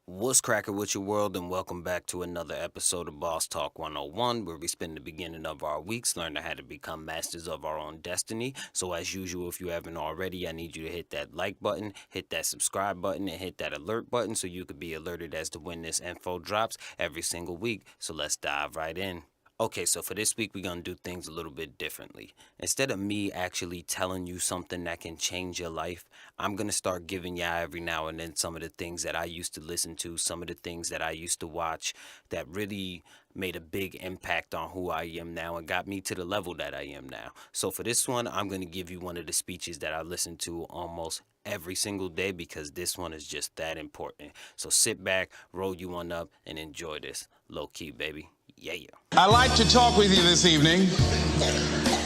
What's cracking with your world, and welcome back to another episode of Boss Talk 101, where we spend the beginning of our weeks learning how to become masters of our own destiny. So as usual, if you haven't already, I need you to hit that like button, hit that subscribe button, and hit that alert button so you could be alerted as to when this info drops every single week. So let's dive right in. Okay, so for this week, we're going to do things a little bit differently. Instead of me actually telling you something that can change your life, I'm going to start giving y'all every now and then some of the things that I used to listen to, some of the things that I used to watch that really made a big impact on who I am now and got me to the level that I am now. So for this one, I'm going to give you one of the speeches that I listen to almost every single day because this one is just that important. So sit back, roll you one up, and enjoy this. Low key, baby. Yeah. I'd like to talk with you this evening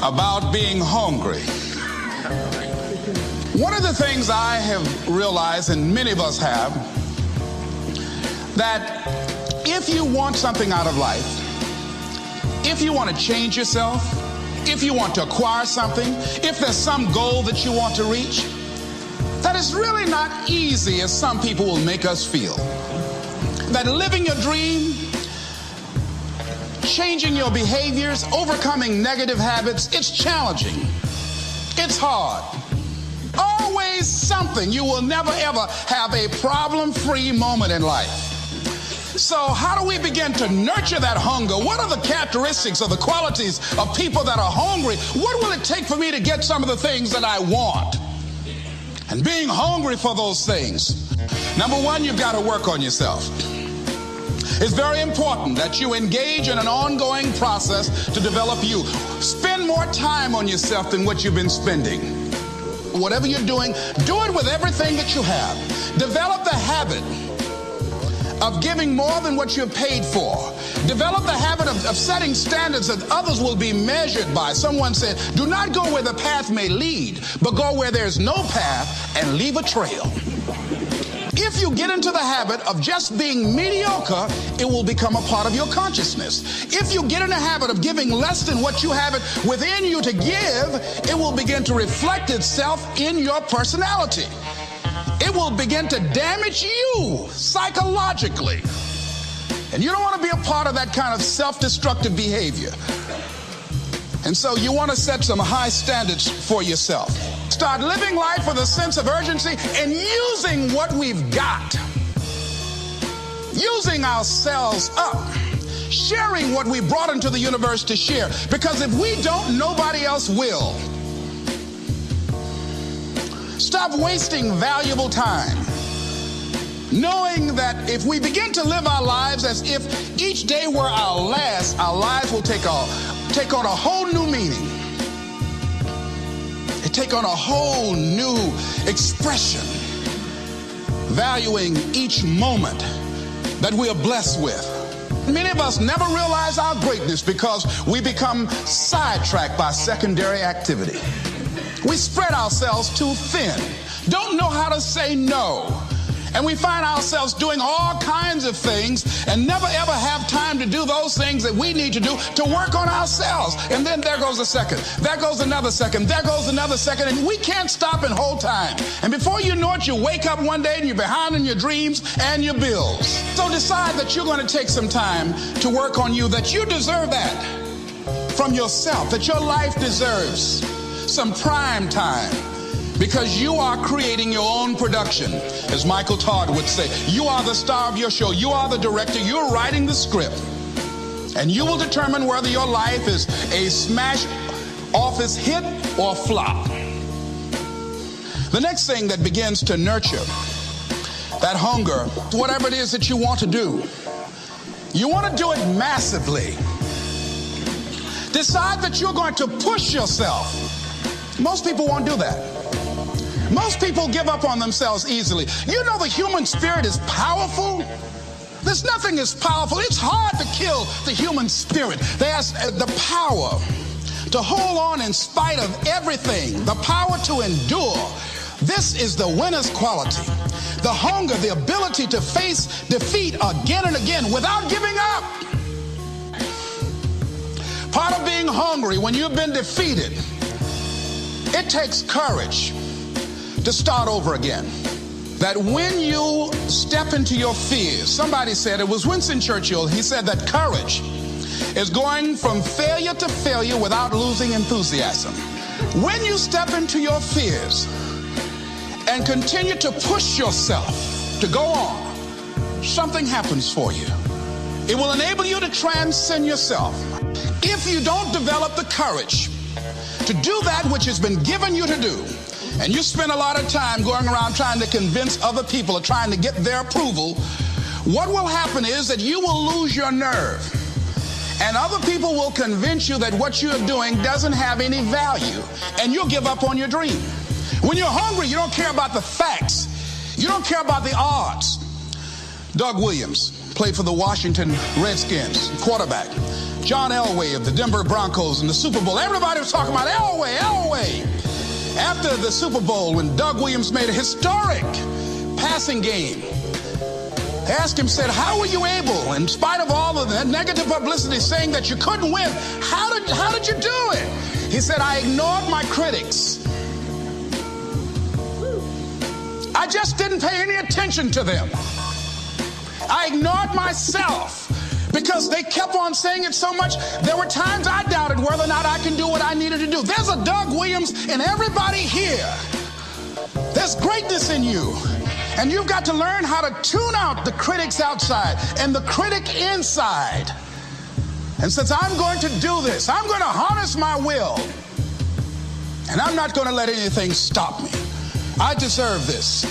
about being hungry. One of the things I have realized, and many of us have, that if you want something out of life, if you want to change yourself, if you want to acquire something, if there's some goal that you want to reach, that is really not easy as some people will make us feel. That living your dream, changing your behaviors, overcoming negative habits, it's challenging. It's hard. Always something. You will never ever have a problem-free moment in life. So how do we begin to nurture that hunger? What are the characteristics or the qualities of people that are hungry? What will it take for me to get some of the things that I want? And being hungry for those things. Number one, you've got to work on yourself. It's very important that you engage in an ongoing process to develop you. Spend more time on yourself than what you've been spending. Whatever you're doing, do it with everything that you have. Develop the habit of giving more than what you're paid for. Develop the habit of setting standards that others will be measured by. Someone said, do not go where the path may lead, but go where there's no path and leave a trail. If you get into the habit of just being mediocre, it will become a part of your consciousness. If you get in the habit of giving less than what you have it within you to give, it will begin to reflect itself in your personality. It will begin to damage you psychologically. And you don't want to be a part of that kind of self-destructive behavior. And so you want to set some high standards for yourself. Start living life with a sense of urgency and using what we've got. Using ourselves up. Sharing what we brought into the universe to share. Because if we don't, nobody else will. Stop wasting valuable time. Knowing that if we begin to live our lives as if each day were our last, our lives will take on a whole new meaning. It take on a whole new expression. Valuing each moment that we are blessed with. Many of us never realize our greatness because we become sidetracked by secondary activity. We spread ourselves too thin. Don't know how to say no. And we find ourselves doing all kinds of things and never ever have time to do those things that we need to do to work on ourselves. And then there goes a second. There goes another second. There goes another second. And we can't stop and hold time. And before you know it, you wake up one day and you're behind on your dreams and your bills. So decide that you're going to take some time to work on you, that you deserve that from yourself, that your life deserves some prime time. Because you are creating your own production. As Michael Todd would say, you are the star of your show. You are the director. You're writing the script. And you will determine whether your life is a smash office hit or flop. The next thing that begins to nurture that hunger, whatever it is that you want to do, you want to do it massively. Decide that you're going to push yourself. Most people won't do that. Most people give up on themselves easily. You know the human spirit is powerful. There's nothing as powerful. It's hard to kill the human spirit. There's the power to hold on in spite of everything, the power to endure. This is the winner's quality. The hunger, the ability to face defeat again and again without giving up. Part of being hungry when you've been defeated, it takes courage to start over again. that when you step into your fears, somebody said, it was Winston Churchill, he said that courage is going from failure to failure without losing enthusiasm. When you step into your fears and continue to push yourself to go on, something happens for you. It will enable you to transcend yourself. If you don't develop the courage to do that which has been given you to do, and you spend a lot of time going around trying to convince other people or trying to get their approval, what will happen is that you will lose your nerve. And other people will convince you that what you're doing doesn't have any value, and you'll give up on your dream. When you're hungry, you don't care about the facts. You don't care about the odds. Doug Williams played for the Washington Redskins, quarterback. John Elway of the Denver Broncos in the Super Bowl. Everybody was talking about Elway. After the Super Bowl, when Doug Williams made a historic passing game, they asked him, said, how were you able, in spite of all of the negative publicity saying that you couldn't win, how did you do it? He said, I ignored my critics. I just didn't pay any attention to them. I ignored myself because they kept on saying it so much. There were times I doubted whether or not I can do what I needed to do. There's a Doug Williams in everybody here. There's greatness in you. And you've got to learn how to tune out the critics outside and the critic inside. And since I'm going to do this, I'm going to harness my will. And I'm not going to let anything stop me. I deserve this.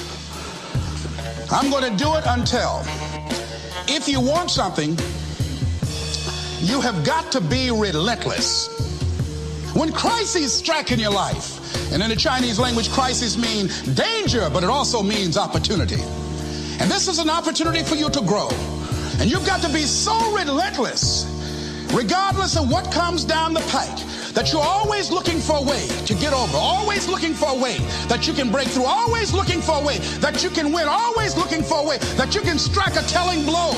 I'm going to do it until. If you want something, you have got to be relentless. When crises strike in your life, and in the Chinese language, crises mean danger, but it also means opportunity. And this is an opportunity for you to grow. And you've got to be so relentless, regardless of what comes down the pike, that you're always looking for a way to get over, always looking for a way that you can break through, always looking for a way that you can win, always looking for a way that you can strike a telling blow.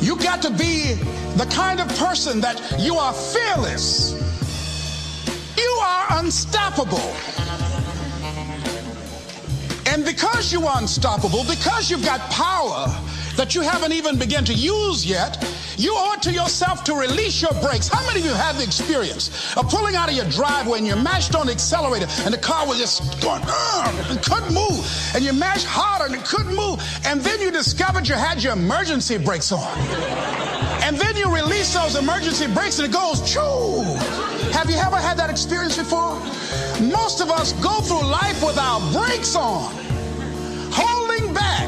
You got to be the kind of person that you are fearless. You are unstoppable. And because you are unstoppable, because you've got power that you haven't even begun to use yet, you owe it to yourself to release your brakes. How many of you have the experience of pulling out of your driveway and you mashed on the accelerator and the car was just going, it couldn't move, and you mashed harder and it couldn't move, and then you discovered you had your emergency brakes on. And then you release those emergency brakes and it goes, choo! Have you ever had that experience before? Most of us go through life with our brakes on, holding back,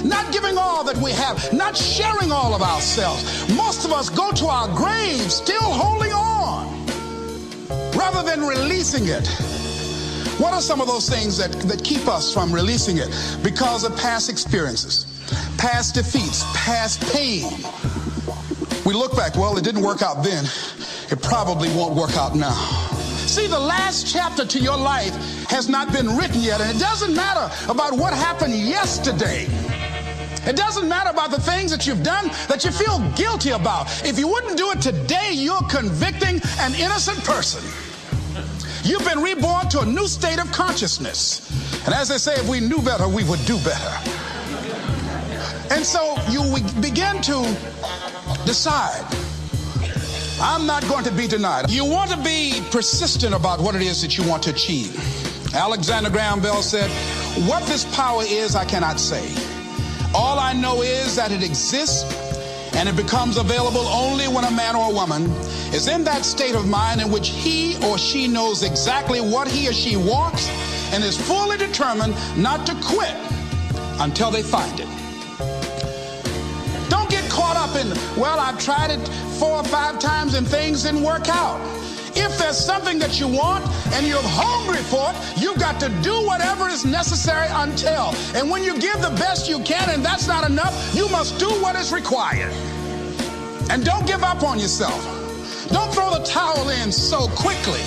not giving all that we have, not sharing all of ourselves. Most of us go to our graves still holding on rather than releasing it. What are some of those things that keep us from releasing it? Because of past experiences, past defeats, past pain. We look back, well, it didn't work out then. It probably won't work out now. See, the last chapter to your life has not been written yet, and it doesn't matter about what happened yesterday. It doesn't matter about the things that you've done that you feel guilty about. If you wouldn't do it today, you're convicting an innocent person. You've been reborn to a new state of consciousness. And as they say, if we knew better, we would do better. And so you begin to decide, I'm not going to be denied. You want to be persistent about what it is that you want to achieve. Alexander Graham Bell said, what this power is, I cannot say. All I know is that it exists, and it becomes available only when a man or a woman is in that state of mind in which he or she knows exactly what he or she wants and is fully determined not to quit until they find it. Don't get caught up in, well, I've tried it 4 or 5 times and things didn't work out. If there's something that you want and you're hungry for it, you've got to do whatever is necessary until. And when you give the best you can and that's not enough, you must do what is required. And don't give up on yourself. Don't throw the towel in so quickly.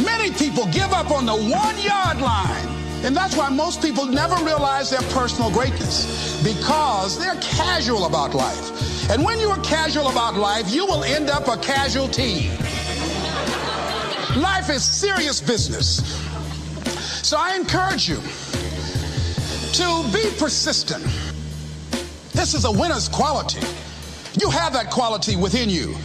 Many people give up on the 1-yard line. And that's why most people never realize their personal greatness, because they're casual about life. And when you are casual about life, you will end up a casualty. Life is serious business. So I encourage you to be persistent. This is a winner's quality. You have that quality within you.